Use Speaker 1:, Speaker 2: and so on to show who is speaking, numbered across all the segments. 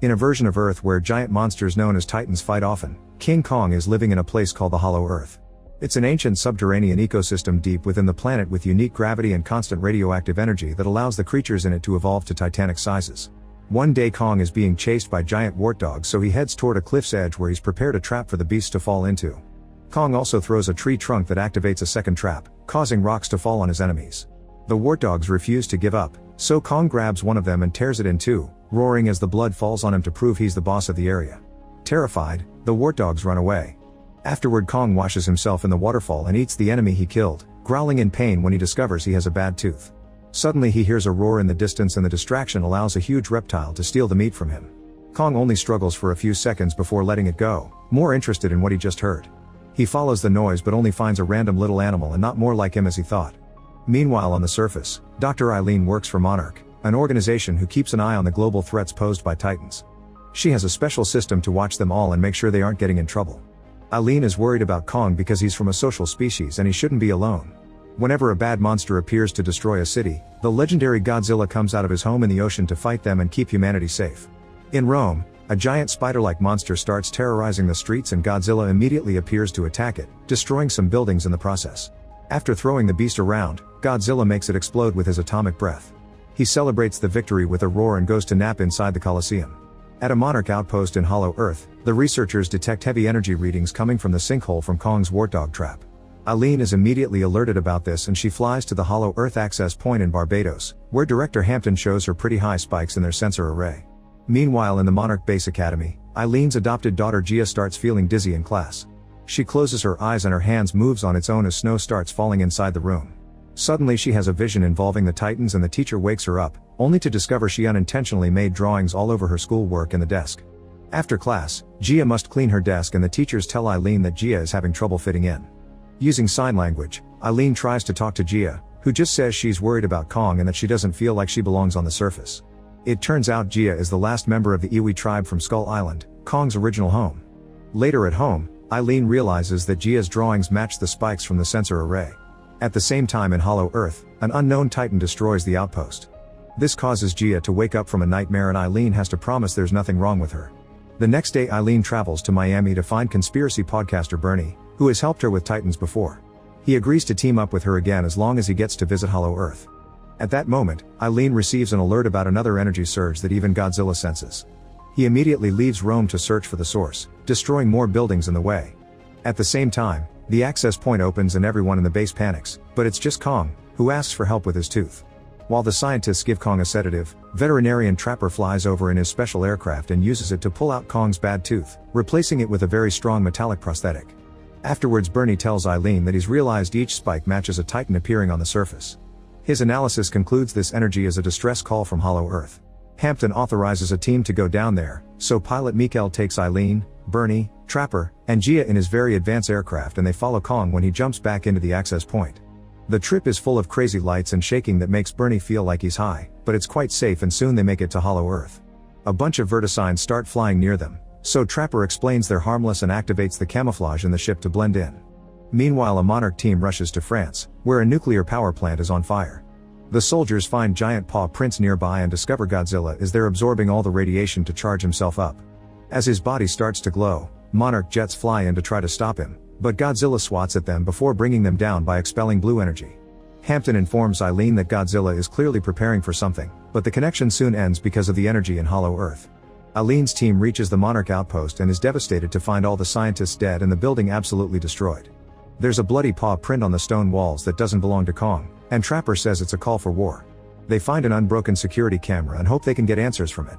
Speaker 1: In a version of Earth where giant monsters known as Titans fight often, King Kong is living in a place called the Hollow Earth. It's an ancient subterranean ecosystem deep within the planet with unique gravity and constant radioactive energy that allows the creatures in it to evolve to titanic sizes. One day Kong is being chased by giant wart dogs, so he heads toward a cliff's edge where he's prepared a trap for the beasts to fall into. Kong also throws a tree trunk that activates a second trap, causing rocks to fall on his enemies. The wart dogs refuse to give up, so Kong grabs one of them and tears it in two, roaring as the blood falls on him to prove he's the boss of the area. Terrified, the wart dogs run away. Afterward, Kong washes himself in the waterfall and eats the enemy he killed, growling in pain when he discovers he has a bad tooth. Suddenly he hears a roar in the distance and the distraction allows a huge reptile to steal the meat from him. Kong only struggles for a few seconds before letting it go, more interested in what he just heard. He follows the noise but only finds a random little animal and not more like him as he thought. Meanwhile, on the surface, Dr. Eileen works for Monarch, an organization who keeps an eye on the global threats posed by Titans. She has a special system to watch them all and make sure they aren't getting in trouble. Eileen is worried about Kong because he's from a social species and he shouldn't be alone. Whenever a bad monster appears to destroy a city, the legendary Godzilla comes out of his home in the ocean to fight them and keep humanity safe. In Rome, a giant spider-like monster starts terrorizing the streets and Godzilla immediately appears to attack it, destroying some buildings in the process. After throwing the beast around, Godzilla makes it explode with his atomic breath. He celebrates the victory with a roar and goes to nap inside the Colosseum. At a Monarch outpost in Hollow Earth, the researchers detect heavy energy readings coming from the sinkhole from Kong's wartdog trap. Eileen is immediately alerted about this and she flies to the Hollow Earth access point in Barbados, where Director Hampton shows her pretty high spikes in their sensor array. Meanwhile, in the Monarch Base Academy, Eileen's adopted daughter Gia starts feeling dizzy in class. She closes her eyes and her hands moves on its own as snow starts falling inside the room. Suddenly she has a vision involving the Titans and the teacher wakes her up, only to discover she unintentionally made drawings all over her schoolwork and the desk. After class, Gia must clean her desk and the teachers tell Eileen that Gia is having trouble fitting in. Using sign language, Eileen tries to talk to Gia, who just says she's worried about Kong and that she doesn't feel like she belongs on the surface. It turns out Gia is the last member of the Iwi tribe from Skull Island, Kong's original home. Later at home, Eileen realizes that Gia's drawings match the spikes from the sensor array. At the same time in Hollow Earth, an unknown Titan destroys the outpost. This causes Gia to wake up from a nightmare and Eileen has to promise there's nothing wrong with her. The next day Eileen travels to Miami to find conspiracy podcaster Bernie, who has helped her with Titans before. He agrees to team up with her again as long as he gets to visit Hollow Earth. At that moment, Eileen receives an alert about another energy surge that even Godzilla senses. He immediately leaves Rome to search for the source, destroying more buildings in the way. At the same time, the access point opens and everyone in the base panics, but it's just Kong, who asks for help with his tooth. While the scientists give Kong a sedative, veterinarian Trapper flies over in his special aircraft and uses it to pull out Kong's bad tooth, replacing it with a very strong metallic prosthetic. Afterwards, Bernie tells Eileen that he's realized each spike matches a Titan appearing on the surface. His analysis concludes this energy is a distress call from Hollow Earth. Hampton authorizes a team to go down there, so pilot Mikael takes Eileen, Bernie, Trapper, and Gia in his very advanced aircraft and they follow Kong when he jumps back into the access point. The trip is full of crazy lights and shaking that makes Bernie feel like he's high, but it's quite safe and soon they make it to Hollow Earth. A bunch of vertisigns start flying near them, so Trapper explains they're harmless and activates the camouflage in the ship to blend in. Meanwhile, a Monarch team rushes to France, where a nuclear power plant is on fire. The soldiers find giant paw prints nearby and discover Godzilla is there absorbing all the radiation to charge himself up. As his body starts to glow, Monarch jets fly in to try to stop him, but Godzilla swats at them before bringing them down by expelling blue energy. Hampton informs Eileen that Godzilla is clearly preparing for something, but the connection soon ends because of the energy in Hollow Earth. Eileen's team reaches the Monarch outpost and is devastated to find all the scientists dead and the building absolutely destroyed. There's a bloody paw print on the stone walls that doesn't belong to Kong, and Trapper says it's a call for war. They find an unbroken security camera and hope they can get answers from it.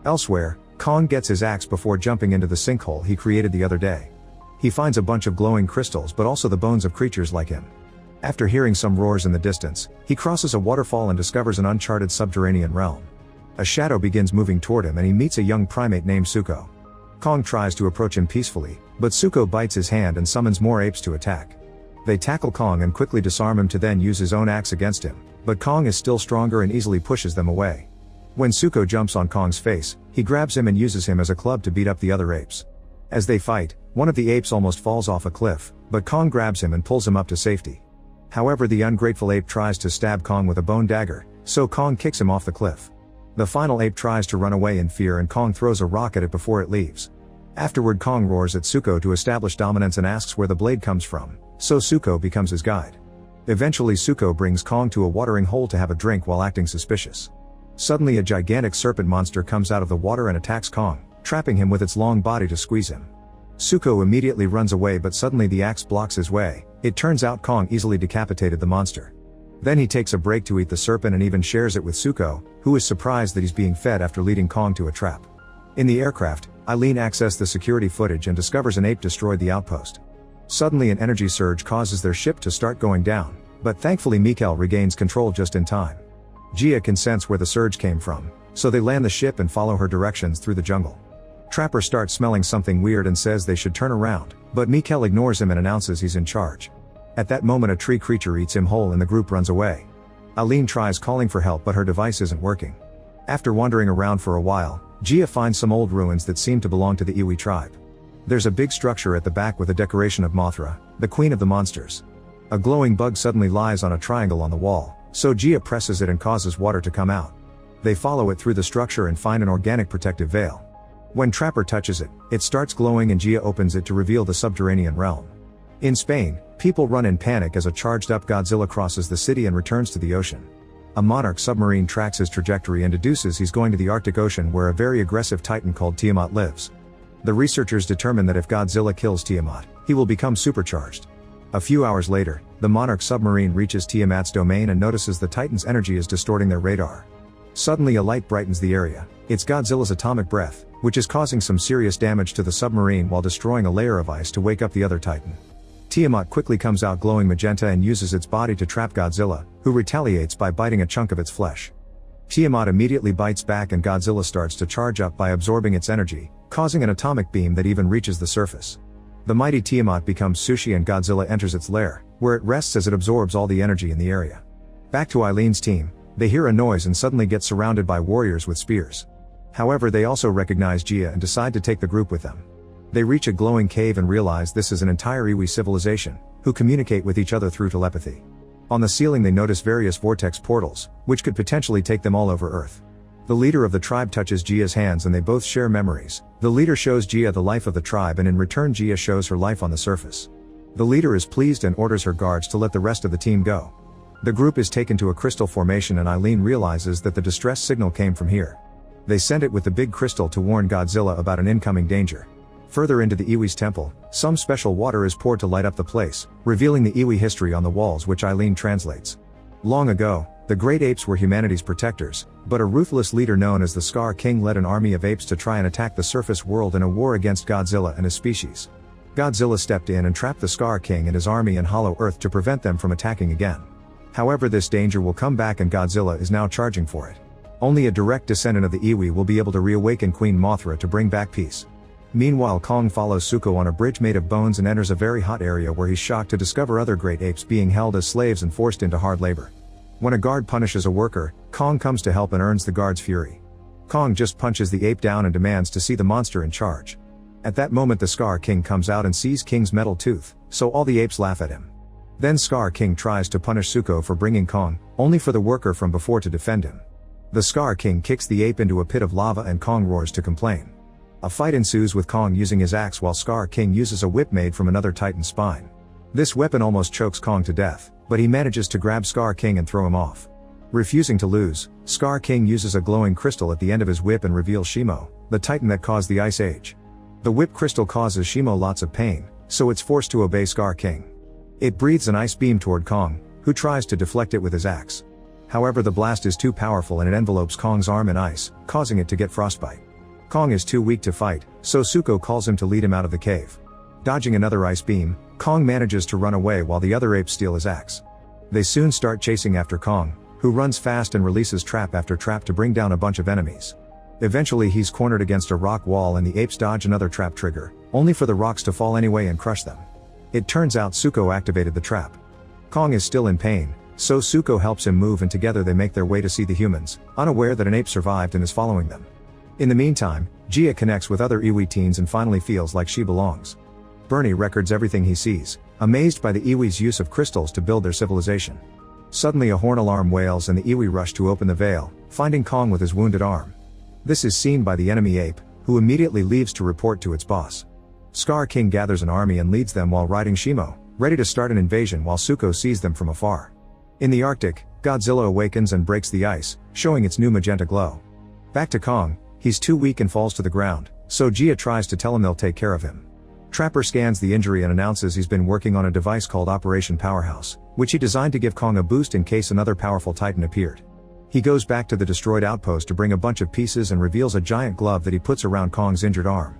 Speaker 1: Elsewhere, Kong gets his axe before jumping into the sinkhole he created the other day. He finds a bunch of glowing crystals but also the bones of creatures like him. After hearing some roars in the distance, he crosses a waterfall and discovers an uncharted subterranean realm. A shadow begins moving toward him and he meets a young primate named Suko. Kong tries to approach him peacefully, but Suko bites his hand and summons more apes to attack. They tackle Kong and quickly disarm him to then use his own axe against him, but Kong is still stronger and easily pushes them away. When Suko jumps on Kong's face, he grabs him and uses him as a club to beat up the other apes. As they fight, one of the apes almost falls off a cliff, but Kong grabs him and pulls him up to safety. However, the ungrateful ape tries to stab Kong with a bone dagger, so Kong kicks him off the cliff. The final ape tries to run away in fear and Kong throws a rock at it before it leaves. Afterward, Kong roars at Suko to establish dominance and asks where the blade comes from, so Suko becomes his guide. Eventually Suko brings Kong to a watering hole to have a drink while acting suspicious. Suddenly a gigantic serpent monster comes out of the water and attacks Kong, trapping him with its long body to squeeze him. Suko immediately runs away, but suddenly the axe blocks his way. It turns out Kong easily decapitated the monster. Then he takes a break to eat the serpent and even shares it with Suko, who is surprised that he's being fed after leading Kong to a trap. In the aircraft, Eileen accesses the security footage and discovers an ape destroyed the outpost. Suddenly an energy surge causes their ship to start going down, but thankfully Mikkel regains control just in time. Gia can sense where the surge came from, so they land the ship and follow her directions through the jungle. Trapper starts smelling something weird and says they should turn around, but Mikkel ignores him and announces he's in charge. At that moment a tree creature eats him whole and the group runs away. Eileen tries calling for help but her device isn't working. After wandering around for a while, Gia finds some old ruins that seem to belong to the Iwi tribe. There's a big structure at the back with a decoration of Mothra, the queen of the monsters. A glowing bug suddenly lies on a triangle on the wall, so Gia presses it and causes water to come out. They follow it through the structure and find an organic protective veil. When Trapper touches it, it starts glowing and Gia opens it to reveal the subterranean realm. In Spain, people run in panic as a charged-up Godzilla crosses the city and returns to the ocean. A Monarch submarine tracks his trajectory and deduces he's going to the Arctic Ocean where a very aggressive titan called Tiamat lives. The researchers determine that if Godzilla kills Tiamat, he will become supercharged. A few hours later, the Monarch submarine reaches Tiamat's domain and notices the titan's energy is distorting their radar. Suddenly a light brightens the area. It's Godzilla's atomic breath, which is causing some serious damage to the submarine while destroying a layer of ice to wake up the other titan. Tiamat quickly comes out glowing magenta and uses its body to trap Godzilla, who retaliates by biting a chunk of its flesh. Tiamat immediately bites back and Godzilla starts to charge up by absorbing its energy, causing an atomic beam that even reaches the surface. The mighty Tiamat becomes sushi and Godzilla enters its lair, where it rests as it absorbs all the energy in the area. Back to Eileen's team, they hear a noise and suddenly get surrounded by warriors with spears. However, they also recognize Gia and decide to take the group with them. They reach a glowing cave and realize this is an entire Iwi civilization, who communicate with each other through telepathy. On the ceiling they notice various vortex portals, which could potentially take them all over Earth. The leader of the tribe touches Gia's hands and they both share memories. The leader shows Gia the life of the tribe and in return Gia shows her life on the surface. The leader is pleased and orders her guards to let the rest of the team go. The group is taken to a crystal formation and Eileen realizes that the distress signal came from here. They send it with the big crystal to warn Godzilla about an incoming danger. Further into the Iwi's temple, some special water is poured to light up the place, revealing the Iwi history on the walls which Eileen translates. Long ago, the great apes were humanity's protectors, but a ruthless leader known as the Scar King led an army of apes to try and attack the surface world in a war against Godzilla and his species. Godzilla stepped in and trapped the Scar King and his army in Hollow Earth to prevent them from attacking again. However, this danger will come back and Godzilla is now charging for it. Only a direct descendant of the Iwi will be able to reawaken Queen Mothra to bring back peace. Meanwhile, Kong follows Suko on a bridge made of bones and enters a very hot area where he's shocked to discover other great apes being held as slaves and forced into hard labor. When a guard punishes a worker, Kong comes to help and earns the guard's fury. Kong just punches the ape down and demands to see the monster in charge. At that moment the Scar King comes out and sees King's metal tooth, so all the apes laugh at him. Then Scar King tries to punish Suko for bringing Kong, only for the worker from before to defend him. The Scar King kicks the ape into a pit of lava and Kong roars to complain. A fight ensues with Kong using his axe while Scar King uses a whip made from another titan's spine. This weapon almost chokes Kong to death, but he manages to grab Scar King and throw him off. Refusing to lose, Scar King uses a glowing crystal at the end of his whip and reveals Shimo, the titan that caused the Ice Age. The whip crystal causes Shimo lots of pain, so it's forced to obey Scar King. It breathes an ice beam toward Kong, who tries to deflect it with his axe. However, the blast is too powerful and it envelopes Kong's arm in ice, causing it to get frostbite. Kong is too weak to fight, so Suko calls him to lead him out of the cave. Dodging another ice beam, Kong manages to run away while the other apes steal his axe. They soon start chasing after Kong, who runs fast and releases trap after trap to bring down a bunch of enemies. Eventually he's cornered against a rock wall and the apes dodge another trap trigger, only for the rocks to fall anyway and crush them. It turns out Suko activated the trap. Kong is still in pain, so Suko helps him move and together they make their way to see the humans, unaware that an ape survived and is following them. In the meantime, Gia connects with other Iwi teens and finally feels like she belongs. Bernie records everything he sees, amazed by the Iwi's use of crystals to build their civilization. Suddenly a horn alarm wails and the Iwi rush to open the veil, finding Kong with his wounded arm. This is seen by the enemy ape, who immediately leaves to report to its boss. Scar King gathers an army and leads them while riding Shimo, ready to start an invasion while Zuko sees them from afar. In the Arctic, Godzilla awakens and breaks the ice, showing its new magenta glow. Back to Kong, he's too weak and falls to the ground, so Gia tries to tell him they'll take care of him. Trapper scans the injury and announces he's been working on a device called Operation Powerhouse, which he designed to give Kong a boost in case another powerful Titan appeared. He goes back to the destroyed outpost to bring a bunch of pieces and reveals a giant glove that he puts around Kong's injured arm.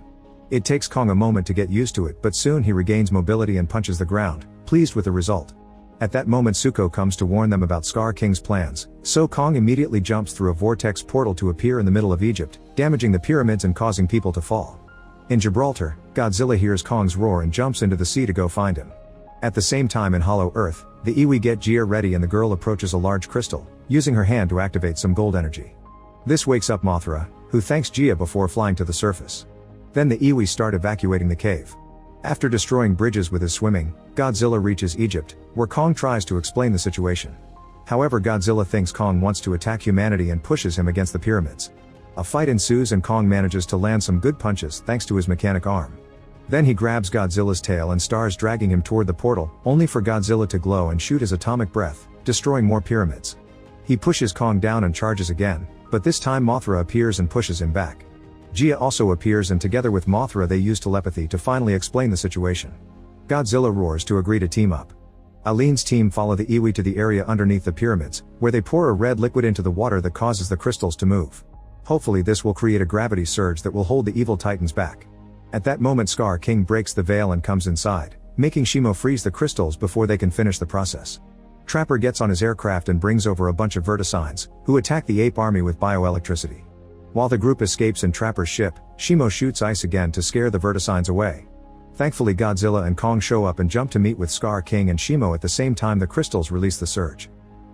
Speaker 1: It takes Kong a moment to get used to it, but soon he regains mobility and punches the ground, pleased with the result. At that moment Zuko comes to warn them about Scar King's plans, so Kong immediately jumps through a vortex portal to appear in the middle of Egypt, damaging the pyramids and causing people to fall. In Gibraltar, Godzilla hears Kong's roar and jumps into the sea to go find him. At the same time in Hollow Earth, the Iwi get Gia ready and the girl approaches a large crystal, using her hand to activate some gold energy. This wakes up Mothra, who thanks Gia before flying to the surface. Then the Iwi start evacuating the cave. After destroying bridges with his swimming, Godzilla reaches Egypt, where Kong tries to explain the situation. However, Godzilla thinks Kong wants to attack humanity and pushes him against the pyramids. A fight ensues and Kong manages to land some good punches thanks to his mechanic arm. Then he grabs Godzilla's tail and starts dragging him toward the portal, only for Godzilla to glow and shoot his atomic breath, destroying more pyramids. He pushes Kong down and charges again, but this time Mothra appears and pushes him back. Gia also appears and together with Mothra they use telepathy to finally explain the situation. Godzilla roars to agree to team up. Eileen's team follow the Iwi to the area underneath the pyramids, where they pour a red liquid into the water that causes the crystals to move. Hopefully this will create a gravity surge that will hold the evil titans back. At that moment Scar King breaks the veil and comes inside, making Shimo freeze the crystals before they can finish the process. Trapper gets on his aircraft and brings over a bunch of Vertisigns, who attack the ape army with bioelectricity. While the group escapes in Trapper's ship, Shimo shoots ice again to scare the Vertisigns away. Thankfully Godzilla and Kong show up and jump to meet with Scar King and Shimo at the same time the crystals release the surge.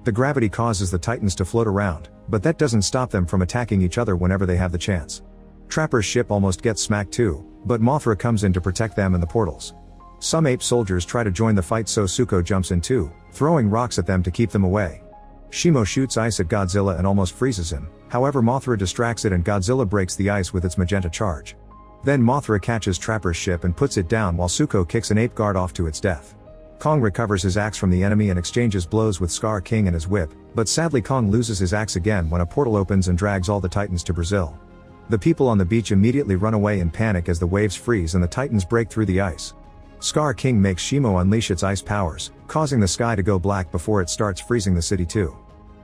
Speaker 1: The gravity causes the titans to float around, but that doesn't stop them from attacking each other whenever they have the chance. Trapper's ship almost gets smacked too, but Mothra comes in to protect them and the portals. Some ape soldiers try to join the fight so Zuko jumps in too, throwing rocks at them to keep them away. Shimo shoots ice at Godzilla and almost freezes him, however Mothra distracts it and Godzilla breaks the ice with its magenta charge. Then Mothra catches Trapper's ship and puts it down while Zuko kicks an ape guard off to its death. Kong recovers his axe from the enemy and exchanges blows with Scar King and his whip, but sadly Kong loses his axe again when a portal opens and drags all the titans to Brazil. The people on the beach immediately run away in panic as the waves freeze and the titans break through the ice. Scar King makes Shimo unleash its ice powers, causing the sky to go black before it starts freezing the city too.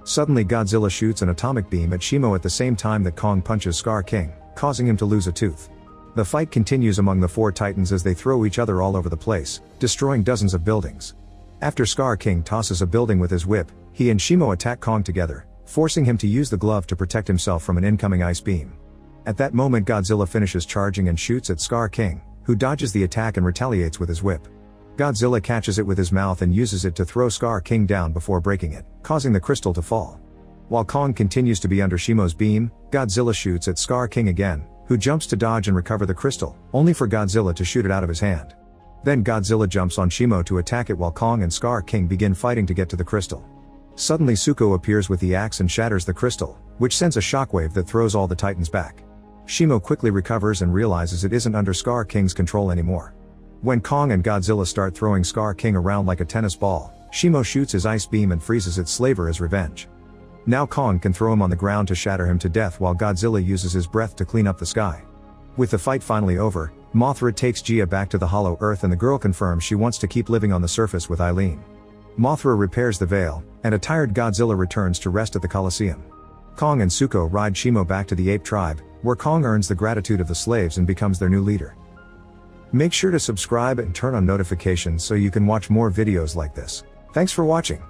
Speaker 1: Suddenly Godzilla shoots an atomic beam at Shimo at the same time that Kong punches Scar King, causing him to lose a tooth. The fight continues among the four titans as they throw each other all over the place, destroying dozens of buildings. After Scar King tosses a building with his whip, he and Shimo attack Kong together, forcing him to use the glove to protect himself from an incoming ice beam. At that moment Godzilla finishes charging and shoots at Scar King, who dodges the attack and retaliates with his whip. Godzilla catches it with his mouth and uses it to throw Scar King down before breaking it, causing the crystal to fall. While Kong continues to be under Shimo's beam, Godzilla shoots at Scar King again, who jumps to dodge and recover the crystal, only for Godzilla to shoot it out of his hand. Then Godzilla jumps on Shimo to attack it while Kong and Scar King begin fighting to get to the crystal. Suddenly Zuko appears with the axe and shatters the crystal, which sends a shockwave that throws all the titans back. Shimo quickly recovers and realizes it isn't under Scar King's control anymore. When Kong and Godzilla start throwing Scar King around like a tennis ball, Shimo shoots his ice beam and freezes its slaver as revenge. Now Kong can throw him on the ground to shatter him to death while Godzilla uses his breath to clean up the sky. With the fight finally over, Mothra takes Gia back to the Hollow Earth and the girl confirms she wants to keep living on the surface with Eileen. Mothra repairs the veil, and a tired Godzilla returns to rest at the Colosseum. Kong and Zuko ride Shimo back to the ape tribe, where Kong earns the gratitude of the slaves and becomes their new leader. Make sure to subscribe and turn on notifications so you can watch more videos like this. Thanks for watching.